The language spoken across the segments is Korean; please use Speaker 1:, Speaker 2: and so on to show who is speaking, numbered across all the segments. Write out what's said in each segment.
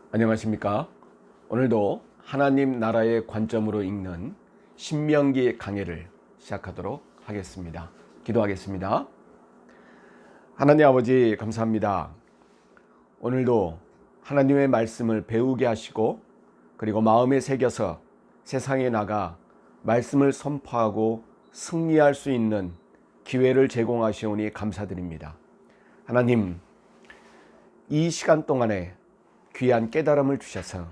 Speaker 1: 안녕하십니까? 오늘도 하나님 나라의 관점으로 읽는 신명기 강해를 시작하도록 하겠습니다. 기도하겠습니다. 하나님 아버지 감사합니다. 오늘도 하나님의 말씀을 배우게 하시고 그리고 마음에 새겨서 세상에 나가 말씀을 선포하고 승리할 수 있는 기회를 제공하시오니 감사드립니다. 하나님, 이 시간 동안에 귀한 깨달음을 주셔서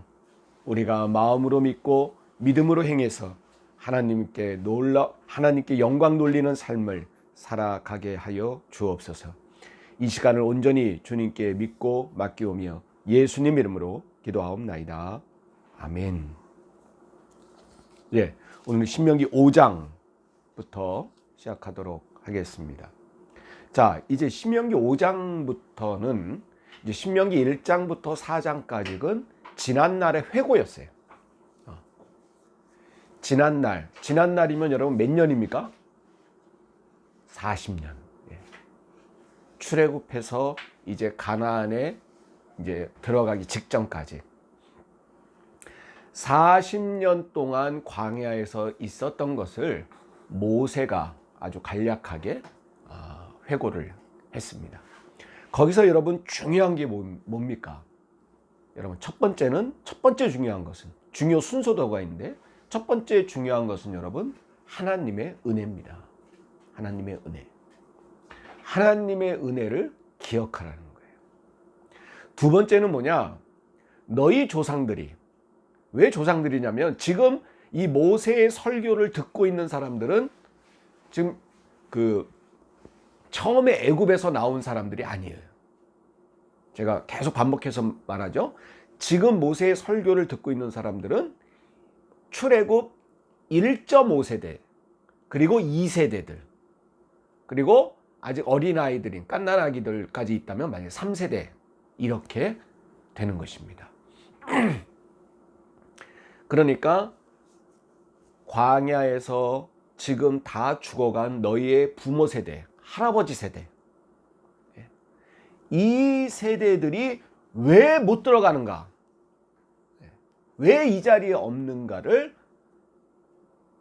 Speaker 1: 우리가 마음으로 믿고 믿음으로 행해서 하나님께 영광 돌리는 삶을 살아가게 하여 주옵소서. 이 시간을 온전히 주님께 믿고 맡기오며 예수님 이름으로 기도하옵나이다. 아멘. 오늘 신명기 5장부터 시작하도록 하겠습니다. 자, 이제 신명기 5장부터는 이제 신명기 1장부터 4장까지는 지난날의 회고였어요. 지난날이면 여러분 몇 년입니까? 40년. 출애굽해서 이제 가나안에 이제 들어가기 직전까지 40년 동안 광야에서 있었던 것을 모세가 아주 간략하게 회고를 했습니다. 거기서 여러분 중요한 게 뭡니까? 여러분 첫 번째 중요한 것은 중요 순서도가 있는데 첫 번째 중요한 것은 여러분 하나님의 은혜입니다. 하나님의 은혜. 하나님의 은혜를 기억하라는 거예요. 두 번째는 뭐냐? 너희 조상들이, 왜 조상들이냐면 지금 이 모세의 설교를 듣고 있는 사람들은 지금 처음에 애굽에서 나온 사람들이 아니에요. 제가 계속 반복해서 말하죠. 지금 모세의 설교를 듣고 있는 사람들은 출애굽 1.5세대 그리고 2세대들 그리고 아직 어린아이들인 갓난아기들까지 있다면 만약에 3세대 이렇게 되는 것입니다. 그러니까 광야에서 지금 다 죽어간 너희의 부모 세대, 할아버지 세대, 이 세대들이 왜 못 들어가는가, 왜 이 자리에 없는가를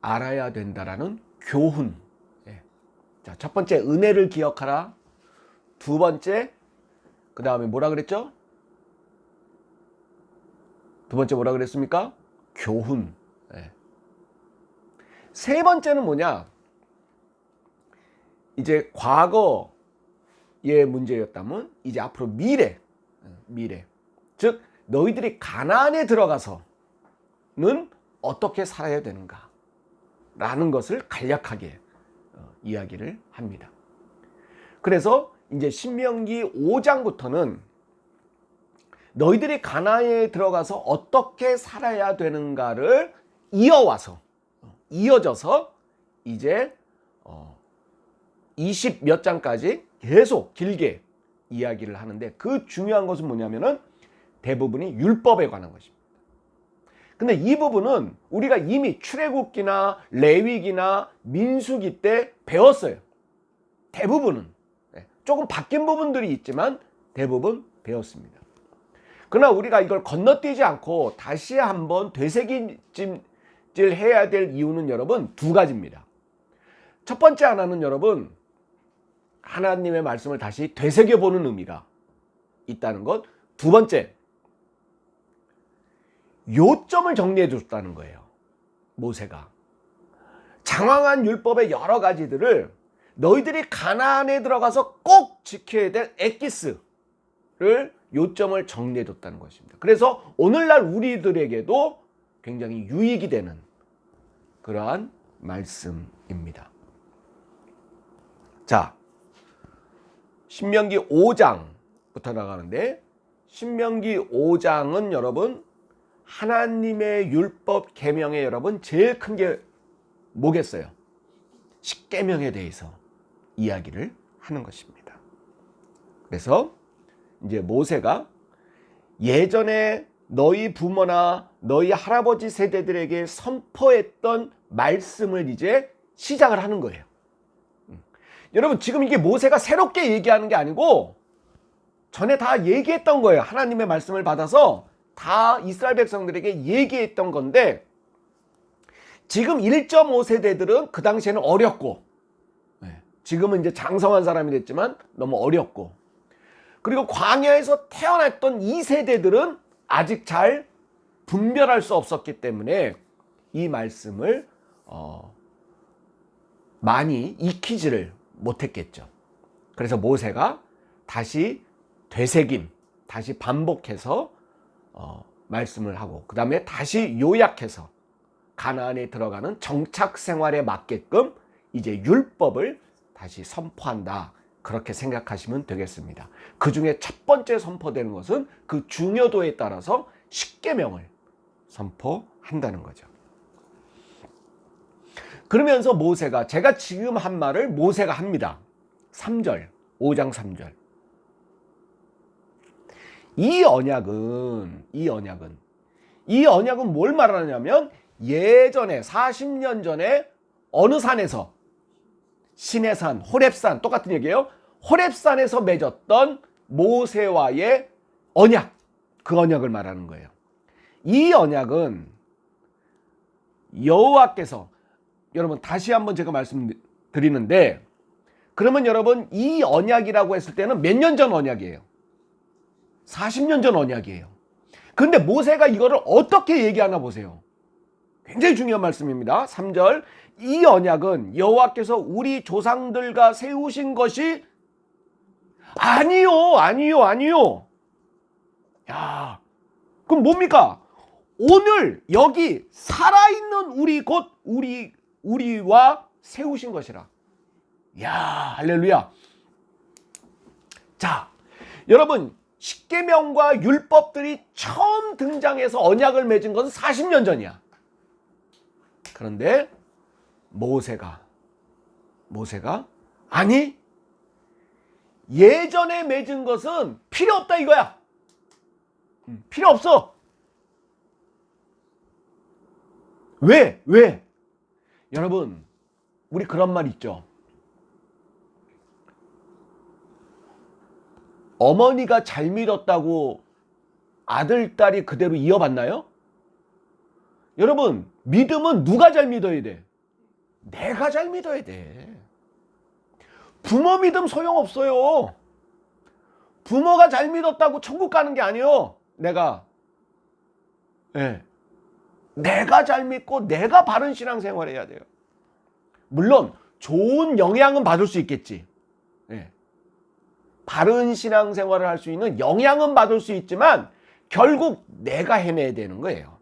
Speaker 1: 알아야 된다라는 교훈. 자, 첫 번째 은혜를 기억하라. 두 번째, 그 다음에 뭐라 그랬죠? 두 번째 뭐라 그랬습니까? 교훈. 세 번째는 뭐냐? 이제 과거의 문제였다면 이제 앞으로 미래. 즉 너희들이 가나안에 들어가서는 어떻게 살아야 되는가 라는 것을 간략하게 이야기를 합니다. 그래서 이제 신명기 5장부터는 너희들이 가나안에 들어가서 어떻게 살아야 되는가를 이어져서 이제 20 몇 장까지 계속 길게 이야기를 하는데 그 중요한 것은 뭐냐면은 대부분이 율법에 관한 것입니다. 근데 이 부분은 우리가 이미 출애굽기나 레위기나 민수기 때 배웠어요. 대부분은. 조금 바뀐 부분들이 있지만 대부분 배웠습니다. 그러나 우리가 이걸 건너뛰지 않고 다시 한번 되새김질 해야 될 이유는 여러분 두 가지입니다. 첫 번째 하나는 여러분 하나님의 말씀을 다시 되새겨보는 의미가 있다는 것. 두 번째, 요점을 정리해 줬다는 거예요. 모세가 장황한 율법의 여러 가지들을 너희들이 가나안에 들어가서 꼭 지켜야 될 엑기스를 요점을 정리해 줬다는 것입니다. 그래서 오늘날 우리들에게도 굉장히 유익이 되는 그러한 말씀입니다. 자, 신명기 5장부터 나가는데 신명기 5장은 여러분 하나님의 율법 계명에 여러분 제일 큰 게 뭐겠어요? 십계명에 대해서 이야기를 하는 것입니다. 그래서 이제 모세가 예전에 너희 부모나 너희 할아버지 세대들에게 선포했던 말씀을 이제 시작을 하는 거예요. 여러분 지금 이게 모세가 새롭게 얘기하는 게 아니고 전에 다 얘기했던 거예요. 하나님의 말씀을 받아서 다 이스라엘 백성들에게 얘기했던 건데, 지금 1.5세대들은 그 당시에는 어렸고, 지금은 이제 장성한 사람이 됐지만 너무 어렸고, 그리고 광야에서 태어났던 2세대들은 아직 잘 분별할 수 없었기 때문에 이 말씀을 많이 익히지를 못했겠죠. 그래서 모세가 다시 되새김, 다시 반복해서 말씀을 하고, 그 다음에 다시 요약해서 가나안에 들어가는 정착 생활에 맞게끔 이제 율법을 다시 선포한다, 그렇게 생각하시면 되겠습니다. 그 중에 첫 번째 선포되는 것은 그 중요도에 따라서 십계명을 선포한다는 거죠. 그러면서 모세가, 제가 지금 한 말을 모세가 합니다. 3절, 5장 3절. 이 언약은 뭘 말하냐면, 예전에 40년 전에 어느 산에서, 시내산, 호렙산, 똑같은 얘기예요. 호렙산에서 맺었던 모세와의 언약, 그 언약을 말하는 거예요. 이 언약은 여호와께서, 여러분 다시 한번 제가 말씀드리는데, 그러면 여러분 이 언약이라고 했을 때는 몇 년 전 언약이에요? 40년 전 언약이에요. 근데 모세가 이거를 어떻게 얘기하나 보세요. 굉장히 중요한 말씀입니다. 3절. 이 언약은 여호와께서 우리 조상들과 세우신 것이 아니요. 야, 그럼 뭡니까? 오늘 여기 살아있는 우리, 곧 우리와 세우신 것이라. 야, 할렐루야. 자, 여러분, 십계명과 율법들이 처음 등장해서 언약을 맺은 것은 40년 전이야. 그런데 모세가 아니, 예전에 맺은 것은 필요 없다 이거야. 필요 없어. 왜? 여러분, 우리 그런 말 있죠. 어머니가 잘 믿었다고 아들, 딸이 그대로 이어받나요? 여러분, 믿음은 누가 잘 믿어야 돼? 내가 잘 믿어야 돼. 부모 믿음 소용없어요. 부모가 잘 믿었다고 천국 가는 게 아니에요. 내가 잘 믿고 내가 바른 신앙생활 해야 돼요. 물론 좋은 영향은 받을 수 있겠지. 바른 신앙생활을 할 수 있는 영향은 받을 수 있지만 결국 내가 헤매야 되는 거예요.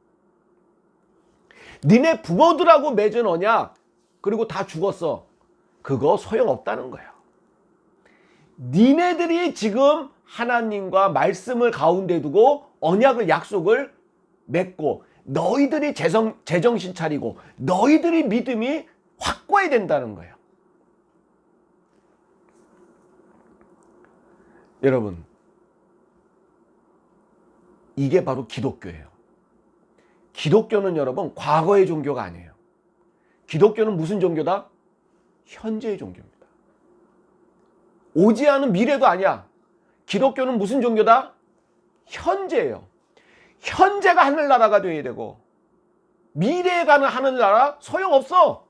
Speaker 1: 니네 부모들하고 맺은 언약, 그리고 다 죽었어. 그거 소용없다는 거예요. 니네들이 지금 하나님과 말씀을 가운데 두고 언약을, 약속을 맺고 너희들이 제정신 차리고 너희들이 믿음이 확고해야 된다는 거예요. 여러분, 이게 바로 기독교예요. 기독교는 여러분 과거의 종교가 아니에요. 기독교는 무슨 종교다? 현재의 종교입니다. 오지 않은 미래도 아니야. 기독교는 무슨 종교다? 현재예요. 현재가 하늘나라가 되어야 되고 미래에 가는 하늘나라 소용없어.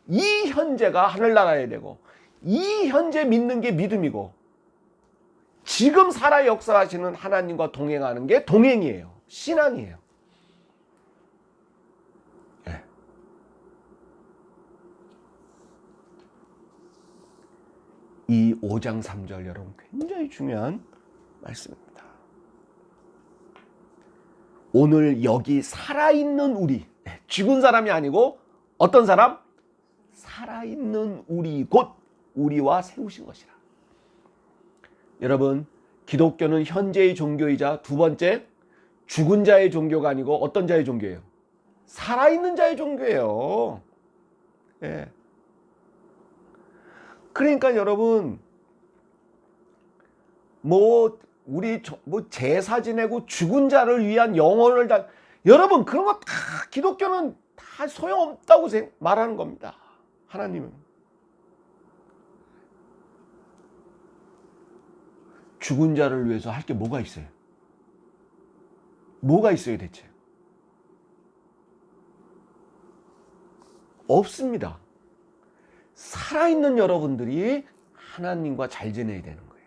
Speaker 1: 이 현재가 하늘나라여야 되고 이 현재 믿는 게 믿음이고 지금 살아 역사하시는 하나님과 동행하는 게 동행이에요. 신앙이에요. 이 5장 3절 여러분 굉장히 중요한 말씀입니다. 오늘 여기 살아있는 우리, 죽은 사람이 아니고 어떤 사람? 살아있는 우리, 곧 우리와 세우신 것이라. 여러분, 기독교는 현재의 종교이자 두 번째, 죽은 자의 종교가 아니고 어떤 자의 종교예요? 살아있는 자의 종교예요. 그러니까 여러분, 우리 제사 지내고 죽은 자를 위한 영혼을 다, 여러분 그런 거 다 기독교는 다 소용없다고 말하는 겁니다. 하나님은 죽은 자를 위해서 할 게 뭐가 있어요? 뭐가 있어요 대체? 없습니다. 살아있는 여러분들이 하나님과 잘 지내야 되는 거예요.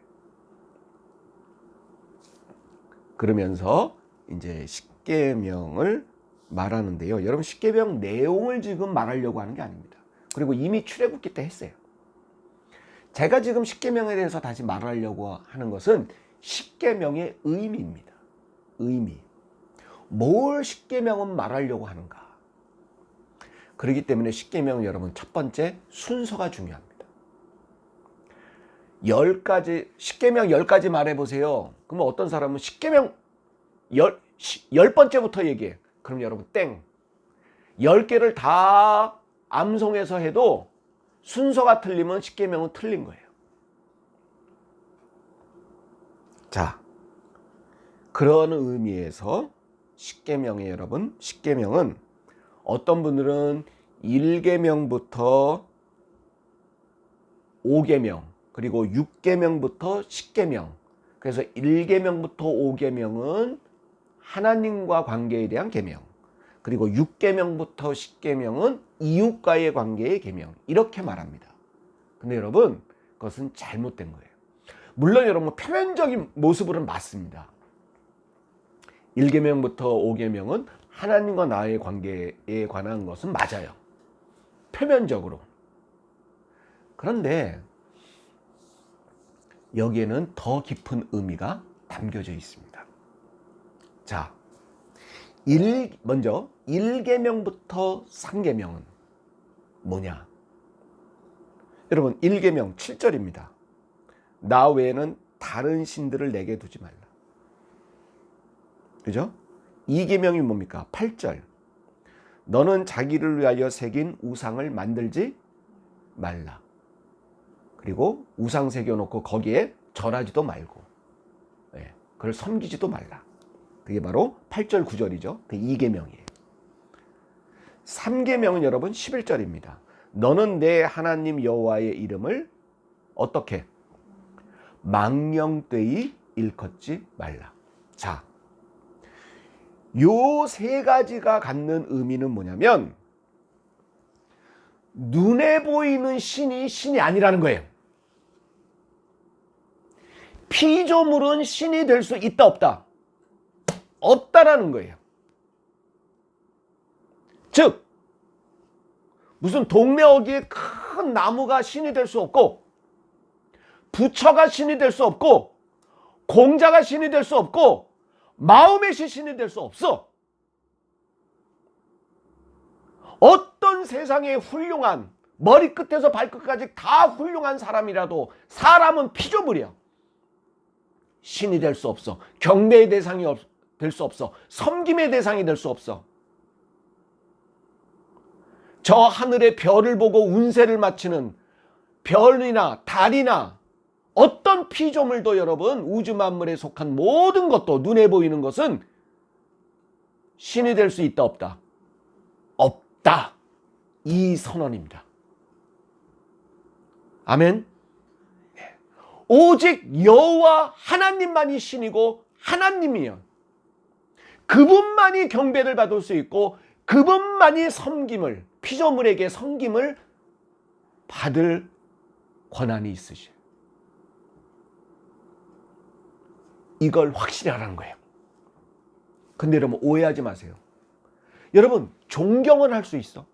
Speaker 1: 그러면서 이제 십계명을 말하는데요. 여러분 십계명 내용을 지금 말하려고 하는 게 아닙니다. 그리고 이미 출애굽기 때 했어요. 제가 지금 십계명에 대해서 다시 말하려고 하는 것은 십계명의 의미입니다. 의미. 뭘 십계명은 말하려고 하는가? 그렇기 때문에 십계명은 여러분 첫 번째 순서가 중요합니다. 10가지 십계명 10가지 말해보세요. 그러면 어떤 사람은 십계명 10번째부터 얘기해. 그럼 여러분 땡. 10개를 다 암송해서 해도 순서가 틀리면 십계명은 틀린 거예요. 자, 그런 의미에서 십계명에 여러분, 십계명은 어떤 분들은 1계명부터 5계명, 그리고 6계명부터 10계명. 그래서 1계명부터 5계명은 하나님과 관계에 대한 계명. 그리고 6계명부터 10계명은 이웃과의 관계의 계명. 이렇게 말합니다. 근데 여러분, 그것은 잘못된 거예요. 물론 여러분 표면적인 모습으로는 맞습니다. 1계명부터 5계명은 하나님과 나의 관계에 관한 것은 맞아요. 표면적으로. 그런데 여기에는 더 깊은 의미가 담겨져 있습니다. 자, 먼저 1계명부터 3계명은 뭐냐? 여러분 1계명 7절입니다. 나 외에는 다른 신들을 내게 두지 말라. 그죠? 2계명이 뭡니까? 8절. 너는 자기를 위하여 새긴 우상을 만들지 말라. 그리고 우상 새겨놓고 거기에 절하지도 말고, 그걸 섬기지도 말라. 그게 바로 8절 9절이죠. 그 2계명이에요. 3계명은 여러분 11절입니다. 너는 내 하나님 여호와의 이름을 어떻게? 망령되이 일컫지 말라. 자, 요 세 가지가 갖는 의미는 뭐냐면 눈에 보이는 신이 아니라는 거예요. 피조물은 신이 될 수 있다 없다? 없다라는 거예요. 즉 무슨 동네 어귀에 큰 나무가 신이 될 수 없고, 부처가 신이 될 수 없고, 공자가 신이 될 수 없고, 마호멧이 신이 될 수 없어. 어떤 세상에 훌륭한, 머리끝에서 발끝까지 다 훌륭한 사람이라도 사람은 피조물이야. 신이 될 수 없어. 경배의 대상이 될 수 없어. 섬김의 대상이 될 수 없어. 저 하늘의 별을 보고 운세를 맞추는 별이나 달이나 어떤 피조물도 여러분, 우주 만물에 속한 모든 것도, 눈에 보이는 것은 신이 될 수 있다 없다? 없다. 이 선언입니다. 아멘. 오직 여호와 하나님만이 신이고 하나님이요. 그분만이 경배를 받을 수 있고 그분만이 섬김을, 피조물에게 섬김을 받을 권한이 있으셔. 이걸 확실히 하라는 거예요. 근데 여러분 오해하지 마세요. 여러분 존경은 할 수 있어.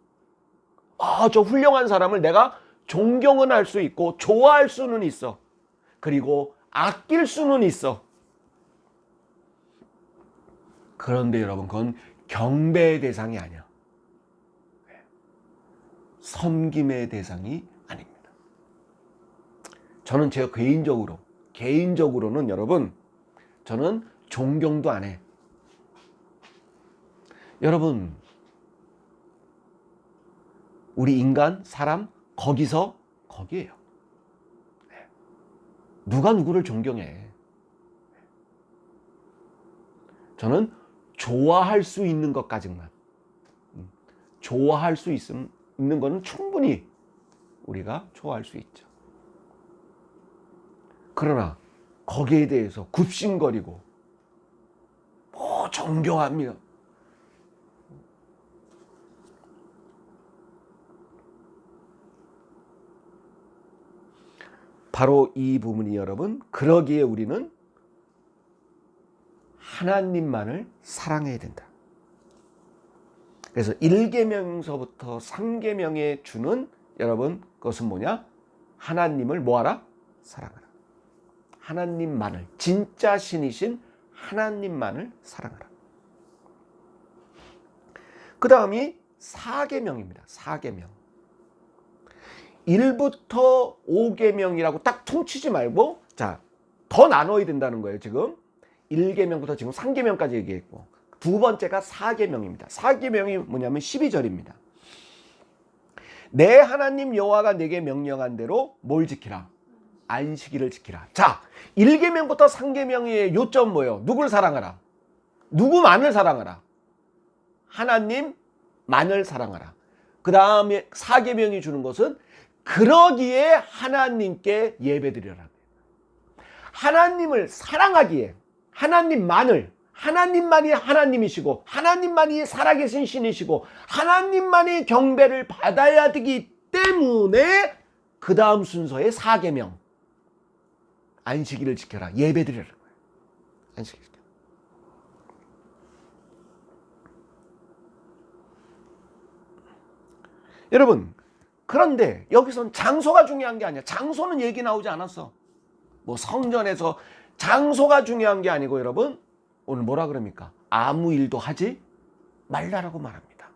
Speaker 1: 저 훌륭한 사람을 내가 존경은 할 수 있고 좋아할 수는 있어. 그리고 아낄 수는 있어. 그런데 여러분 그건 경배의 대상이 아니야. 섬김의 대상이 아닙니다. 저는 제가 개인적으로는 여러분, 저는 존경도 안 해. 여러분, 우리 인간, 사람, 거기에요. 누가 누구를 존경해. 저는 좋아할 수 있는 것까지만, 좋아할 수 있는 거는 충분히 우리가 좋아할 수 있죠. 그러나 거기에 대해서 굽신거리고 존경합니다. 바로 이 부분이 여러분, 그러기에 우리는 하나님만을 사랑해야 된다. 그래서 1계명서부터 3계명에 주는 여러분 그것은 뭐냐? 하나님을 뭐하라? 사랑하라. 하나님만을, 진짜 신이신 하나님만을 사랑하라. 그 다음이 4계명입니다. 4계명. 1부터 5계명이라고 딱 퉁치지 말고, 자, 더 나눠야 된다는 거예요. 지금 1계명부터 지금 3계명까지 얘기했고, 두 번째가 4계명입니다. 4계명이 뭐냐면 12절입니다. 내 하나님 여호와가 내게 명령한 대로 뭘 지키라? 안식일을 지키라. 자, 1계명부터 3계명의 요점 뭐예요? 누굴 사랑하라? 누구만을 사랑하라? 하나님만을 사랑하라. 그 다음에 4계명이 주는 것은 그러기에 하나님께 예배드려라. 하나님을 사랑하기에 하나님만이 하나님이시고 하나님만이 살아계신 신이시고 하나님만이 경배를 받아야 되기 때문에 그 다음 순서의 4계명 안식일을 지켜라. 예배드리라는 거예요. 안식일 지켜라. 여러분, 그런데 여기선 장소가 중요한 게 아니야. 장소는 얘기 나오지 않았어. 뭐 성전에서 장소가 중요한 게 아니고 여러분, 오늘 뭐라 그럽니까? 아무 일도 하지 말라라고 말합니다.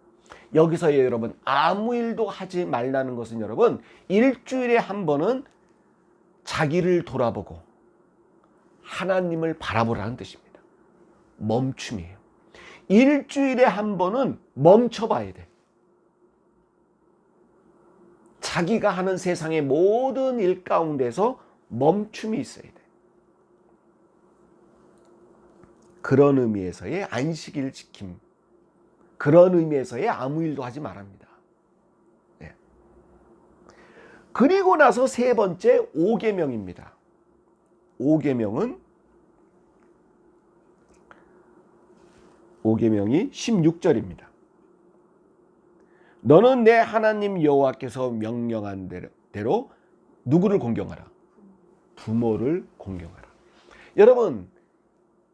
Speaker 1: 여기서 여러분, 아무 일도 하지 말라는 것은 여러분, 일주일에 한 번은 자기를 돌아보고 하나님을 바라보라는 뜻입니다. 멈춤이에요. 일주일에 한 번은 멈춰봐야 돼. 자기가 하는 세상의 모든 일 가운데서 멈춤이 있어야 돼. 그런 의미에서의 안식일 지킴, 그런 의미에서의 아무 일도 하지 말합니다. 네. 그리고 나서 세 번째 5계명입니다. 5계명이 16절입니다. 너는 내 하나님 여호와께서 명령한 대로 누구를 공경하라? 부모를 공경하라. 여러분,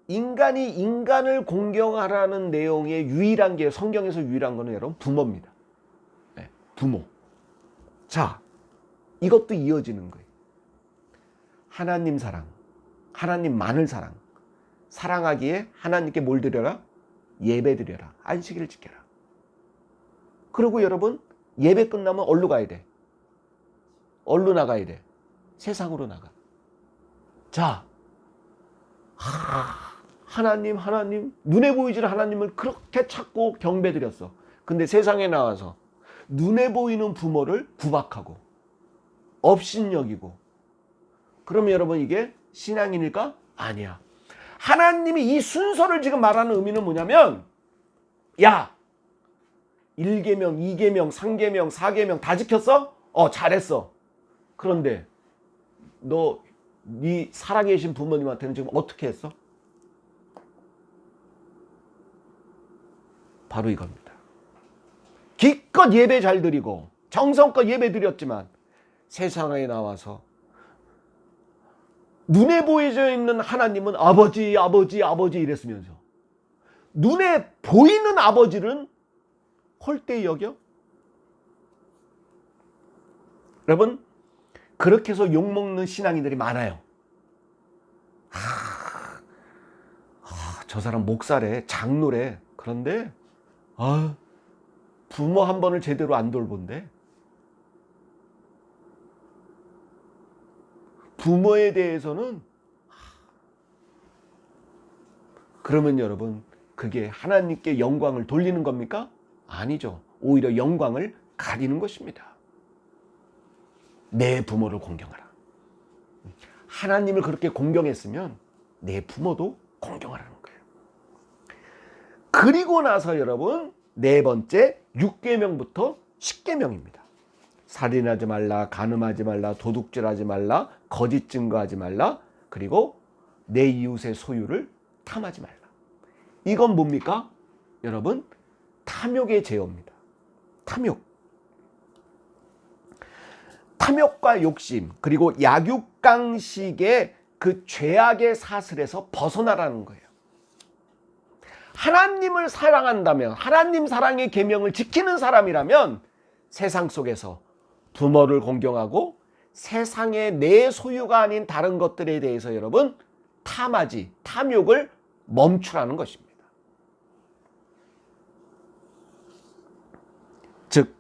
Speaker 1: 인간이 인간을 공경하라는 내용의 유일한 게, 성경에서 유일한 거는 여러분 부모입니다. 네, 부모. 자, 이것도 이어지는 거예요. 하나님 사랑, 하나님만을 사랑하기에 하나님께 뭘 드려라? 예배 드려라. 안식일을 지켜라. 그리고 여러분, 예배 끝나면 어디로 가야 돼? 어디로 나가야 돼? 세상으로 나가. 자, 하나님 눈에 보이질 하나님을 그렇게 찾고 경배드렸어. 근데 세상에 나와서 눈에 보이는 부모를 구박하고 업신여기고, 그러면 여러분 이게 신앙인일까? 아니야. 하나님이 이 순서를 지금 말하는 의미는 뭐냐면, 야, 1계명, 2계명, 3계명, 4계명 다 지켰어? 잘했어. 그런데 네 살아계신 부모님한테는 지금 어떻게 했어? 바로 이겁니다. 기껏 예배 잘 드리고 정성껏 예배 드렸지만 세상에 나와서 눈에 보여져 있는 하나님은 아버지 이랬으면서 눈에 보이는 아버지는 홀대히 여겨? 여러분, 그렇게 해서 욕먹는 신앙인들이 많아요. 저 사람 목사래, 장로래. 그런데 부모 한 번을 제대로 안 돌본대. 부모에 대해서는, 그러면 여러분, 그게 하나님께 영광을 돌리는 겁니까? 아니죠. 오히려 영광을 가리는 것입니다. 내 부모를 공경하라. 하나님을 그렇게 공경했으면 내 부모도 공경하라는 거예요. 그리고 나서 여러분, 네 번째 6계명부터 10계명입니다. 살인하지 말라, 간음하지 말라, 도둑질하지 말라, 거짓 증거하지 말라, 그리고 내 이웃의 소유를 탐하지 말라. 이건 뭡니까? 여러분, 탐욕의 제어입니다. 탐욕. 탐욕과 욕심, 그리고 약육강식의 그 죄악의 사슬에서 벗어나라는 거예요. 하나님을 사랑한다면, 하나님 사랑의 계명을 지키는 사람이라면 세상 속에서 부모를 공경하고 세상의 내 소유가 아닌 다른 것들에 대해서 여러분 탐하지, 탐욕을 멈추라는 것입니다. 즉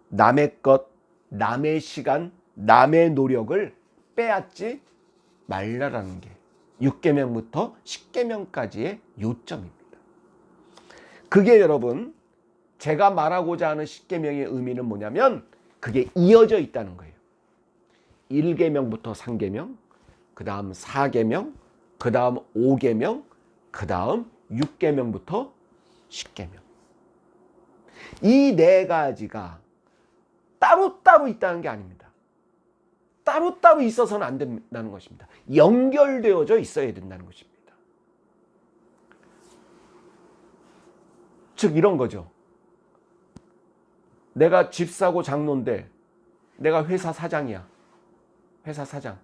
Speaker 1: 남의 것, 남의 시간, 남의 노력을 빼앗지 말라라는 게 6계명부터 10계명까지의 요점입니다. 그게 여러분 제가 말하고자 하는 10계명의 의미는 뭐냐면 그게 이어져 있다는 거예요. 1계명부터 3계명, 그 다음 4계명, 그 다음 5계명, 그 다음 6계명부터 10계명. 이 네 가지가 따로따로 있다는 게 아닙니다. 따로따로 있어서는 안 된다는 것입니다. 연결되어져 있어야 된다는 것입니다. 즉 이런 거죠. 내가 집 사고 장로인데 내가 회사 사장이야. 회사 사장.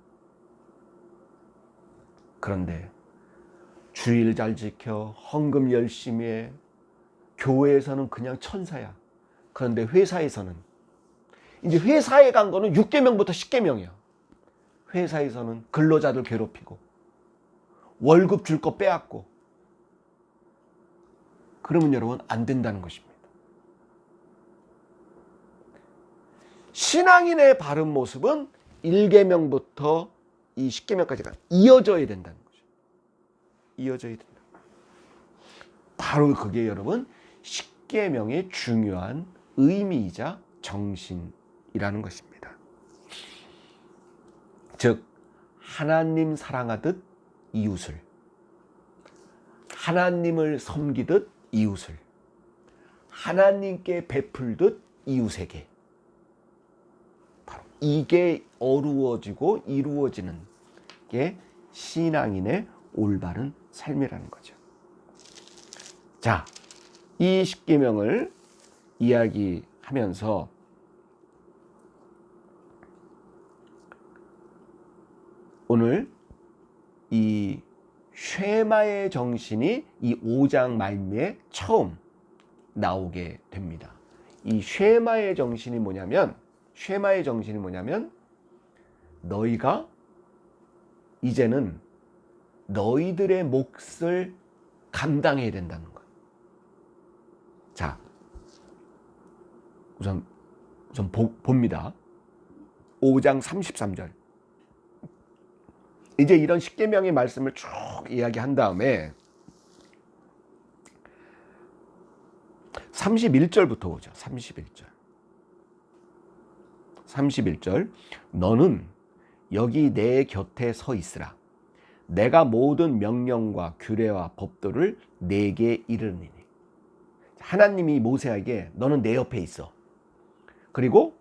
Speaker 1: 그런데 주일 잘 지켜, 헌금 열심히 해. 교회에서는 그냥 천사야. 그런데 회사에서는 이제 회사에 간 거는 6계명부터 10계명이야. 회사에서는 근로자들 괴롭히고 월급 줄 거 빼앗고 그러면 여러분 안 된다는 것입니다. 신앙인의 바른 모습은 1계명부터 이 10계명까지가 이어져야 된다는 거죠. 이어져야 된다. 바로 그게 여러분 10계명의 중요한 의미이자 정신이라는 것입니다. 즉 하나님 사랑하듯 이웃을, 하나님을 섬기듯 이웃을, 하나님께 베풀듯 이웃에게, 바로 이게 어루어지고 이루어지는 게 신앙인의 올바른 삶이라는 거죠. 자, 이 10계명을 이야기하면서 오늘 이 쉐마의 정신이 이 5장 말미에 처음 나오게 됩니다. 이 쉐마의 정신이 뭐냐면 너희가 이제는 너희들의 몫을 감당해야 된다는 것. 자, 우선 봅니다. 5장 33절. 이제 이런 10계명의 말씀을 쭉 이야기한 다음에 31절부터 보죠. 31절. 너는 여기 내 곁에 서 있으라. 내가 모든 명령과 규례와 법도를 내게 이르느니. 하나님이 모세에게 너는 내 옆에 있어. 그리고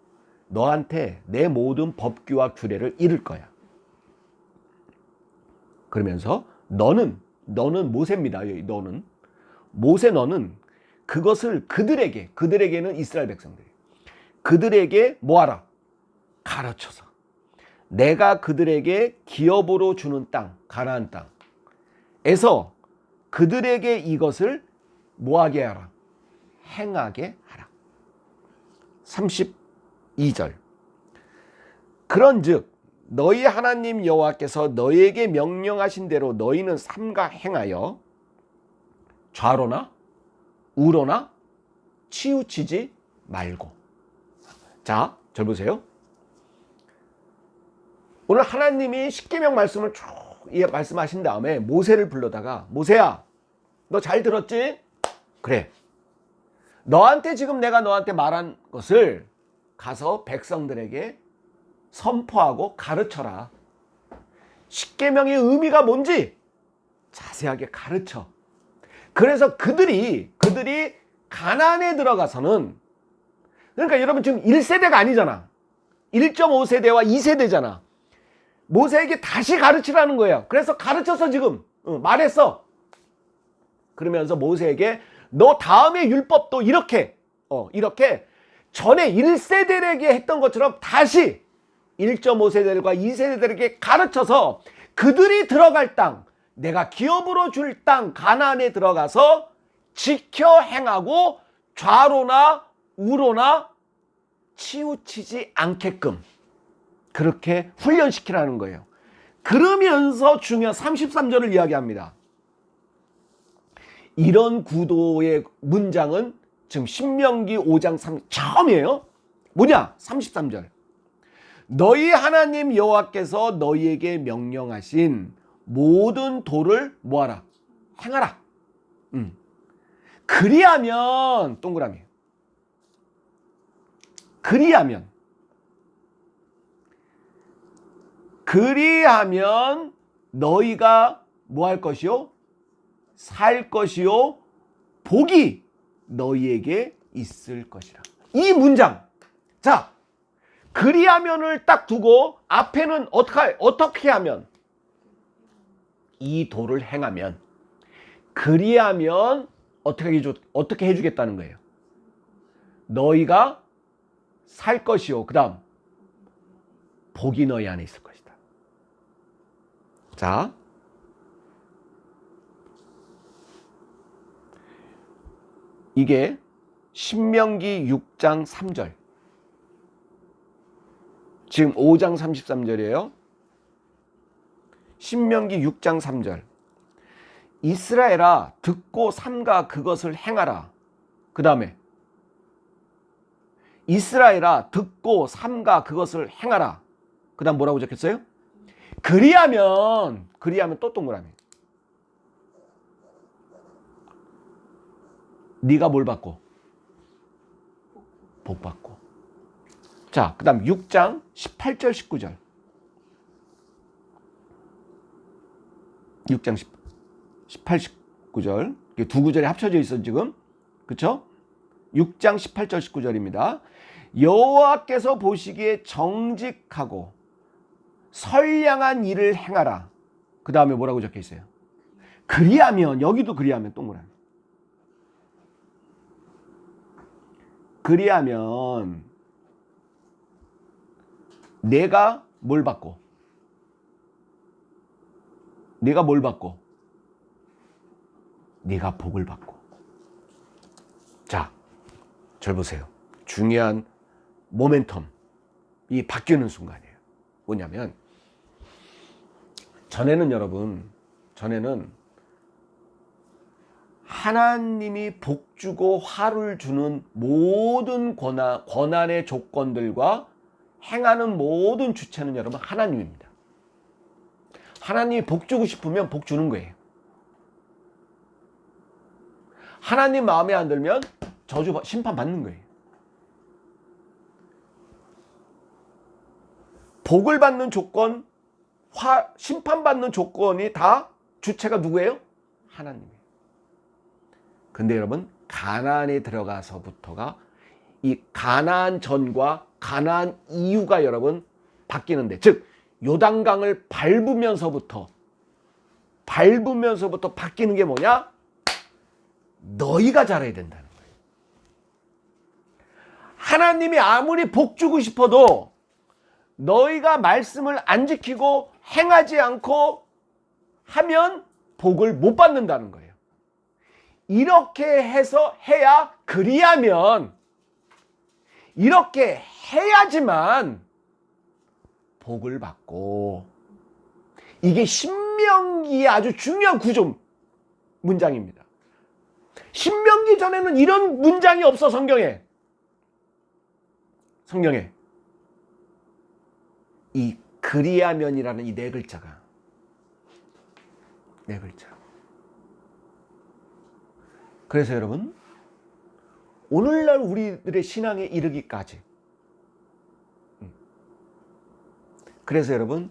Speaker 1: 너한테 내 모든 법규와 규례를 이룰 거야. 그러면서 너는 모세입니다. 너는 그것을 그들에게는 이스라엘 백성들이 그들에게 뭐하라? 가르쳐서 내가 그들에게 기업으로 주는 땅, 가나안 땅에서 그들에게 이것을 뭐하게 하라? 행하게 하라. 32절. 그런즉 너희 하나님 여호와께서 너희에게 명령하신 대로 너희는 삼가 행하여 좌로나 우로나 치우치지 말고. 자, 절 보세요. 오늘 하나님이 10계명 말씀을 쭉 말씀하신 다음에 모세를 불러다가 모세야, 너 잘 들었지? 그래. 너한테 지금 내가 너한테 말한 것을 가서 백성들에게 선포하고 가르쳐라. 10계명의 의미가 뭔지 자세하게 가르쳐. 그래서 그들이 가나안에 들어가서는, 그러니까 여러분 지금 1세대가 아니잖아. 1.5세대와 2세대잖아. 모세에게 다시 가르치라는 거예요. 그래서 가르쳐서 지금 말했어. 그러면서 모세에게 너 다음의 율법도 이렇게 전에 1세대에게 했던 것처럼 다시 1.5세대들과 2세대들에게 가르쳐서 그들이 들어갈 땅, 내가 기업으로 줄 땅 가나안에 들어가서 지켜 행하고 좌로나 우로나 치우치지 않게끔 그렇게 훈련시키라는 거예요. 그러면서 중요한 33절을 이야기합니다. 이런 구도의 문장은 지금 신명기 5장 3 처음이에요. 뭐냐? 33절. 너희 하나님 여호와께서 너희에게 명령하신 모든 도를 뭐하라? 행하라. 그리하면 동그라미. 그리하면 너희가 뭐 할 것이요? 살 것이요? 복이 너희에게 있을 것이라. 이 문장. 자, 그리하면을 딱 두고 앞에는 어떻게 하면? 이 도를 행하면. 그리하면 어떻게 해주겠다는 거예요? 너희가 살 것이요. 그 다음 복이 너희 안에 있을 것이다. 자, 이게 신명기 6장 3절. 지금 5장 33절이에요. 신명기 6장 3절. 이스라엘아 듣고 삼가 그것을 행하라. 그 다음에 이스라엘아 듣고 삼가 그것을 행하라. 그 다음 뭐라고 적혔어요? 그리하면 또 동그라미. 네가 뭘 받고? 복 받고. 자, 그 다음 6장 18절 19절. 6장 18, 19절. 이게 두 구절이 합쳐져 있어 지금. 그쵸? 6장 18절 19절입니다. 여호와께서 보시기에 정직하고 선량한 일을 행하라. 그 다음에 뭐라고 적혀 있어요? 그리하면, 여기도 그리하면 동그라미. 그리하면 내가 뭘 받고? 네가 뭘 받고? 네가 복을 받고. 자, 절 보세요. 중요한 모멘텀이 바뀌는 순간이에요. 뭐냐면 전에는 하나님이 복 주고 화를 주는 모든 권한의 조건들과 행하는 모든 주체는 여러분 하나님입니다. 하나님이 복 주고 싶으면 복 주는 거예요. 하나님 마음에 안 들면 심판 받는 거예요. 복을 받는 조건, 심판받는 조건이 다 주체가 누구예요? 하나님이에요. 근데 여러분, 가나안에 들어가서부터가 이 가나안 전과 가나안 이후가 여러분 바뀌는데, 즉 요단강을 밟으면서부터 바뀌는 게 뭐냐? 너희가 잘해야 된다는 거예요. 하나님이 아무리 복 주고 싶어도 너희가 말씀을 안 지키고 행하지 않고 하면 복을 못 받는다는 거예요. 이렇게 해야 그리하면 이렇게 해야지만 복을 받고, 이게 신명기의 아주 중요한 구조 문장입니다. 신명기 전에는 이런 문장이 없어. 성경에 이 그리하면이라는 이 네 글자가, 네 글자. 그래서 여러분, 오늘날 우리들의 신앙에 이르기까지, 그래서 여러분,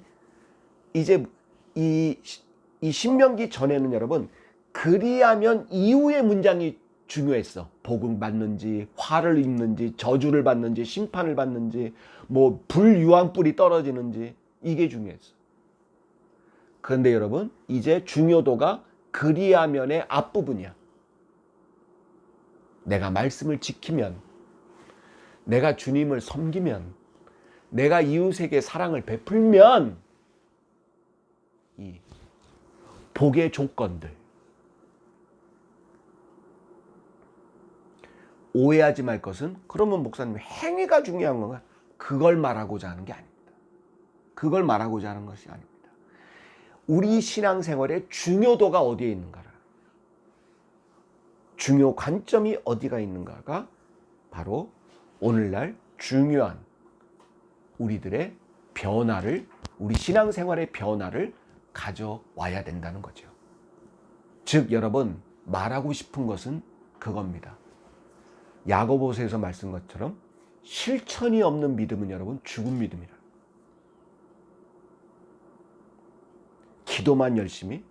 Speaker 1: 이제 이 신명기 전에는 여러분, 그리하면 이후의 문장이 중요했어. 복을 받는지, 화를 입는지, 저주를 받는지, 심판을 받는지, 뭐 불유황불이 떨어지는지, 이게 중요했어. 그런데 여러분, 이제 중요도가 그리하면의 앞부분이야. 내가 말씀을 지키면, 내가 주님을 섬기면, 내가 이웃에게 사랑을 베풀면 이 복의 조건들, 오해하지 말 것은, 그러면 목사님 행위가 중요한 건가? 그걸 말하고자 하는 게 아닙니다. 그걸 말하고자 하는 것이 아닙니다. 우리 신앙생활의 중요도가 어디에 있는가라, 중요 관점이 어디가 있는가가 바로 오늘날 중요한 우리들의 변화를, 우리 신앙생활의 변화를 가져와야 된다는 거죠. 즉 여러분, 말하고 싶은 것은 그겁니다. 야고보서에서 말씀 것처럼 실천이 없는 믿음은 여러분 죽은 믿음이라. 기도만 열심히,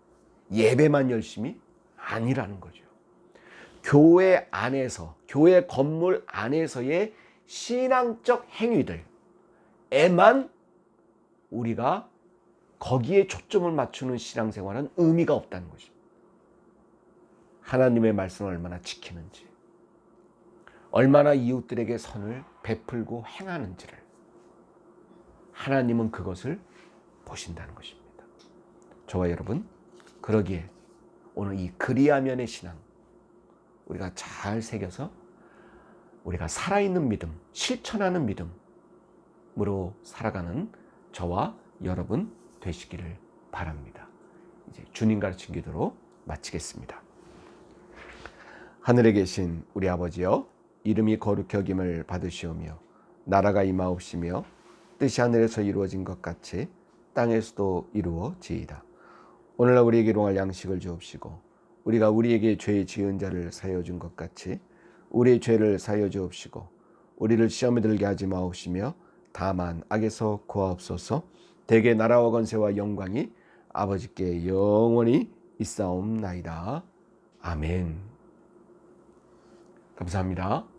Speaker 1: 예배만 열심히 아니라는 거죠. 교회 안에서, 교회 건물 안에서의 신앙적 행위들에만 우리가 거기에 초점을 맞추는 신앙생활은 의미가 없다는 것입니다. 하나님의 말씀을 얼마나 지키는지, 얼마나 이웃들에게 선을 베풀고 행하는지를 하나님은 그것을 보신다는 것입니다. 저와 여러분, 그러기에 오늘 이 그리하면의 신앙 우리가 잘 새겨서 우리가 살아있는 믿음, 실천하는 믿음으로 살아가는 저와 여러분 되시기를 바랍니다. 이제 주님 가르친 기도로 마치겠습니다. 하늘에 계신 우리 아버지여, 이름이 거룩히 여김을 받으시오며 나라가 임하옵시며 뜻이 하늘에서 이루어진 것 같이 땅에서도 이루어지이다. 오늘날 우리에게 일용할 양식을 주옵시고 우리가 우리에게 죄 지은 자를 사하여 준 것 같이 우리의 죄를 사하여 주옵시고 우리를 시험에 들게 하지 마옵시며 다만 악에서 구하옵소서. 대개 나라와 권세와 영광이 아버지께 영원히 있사옵나이다. 아멘. 감사합니다.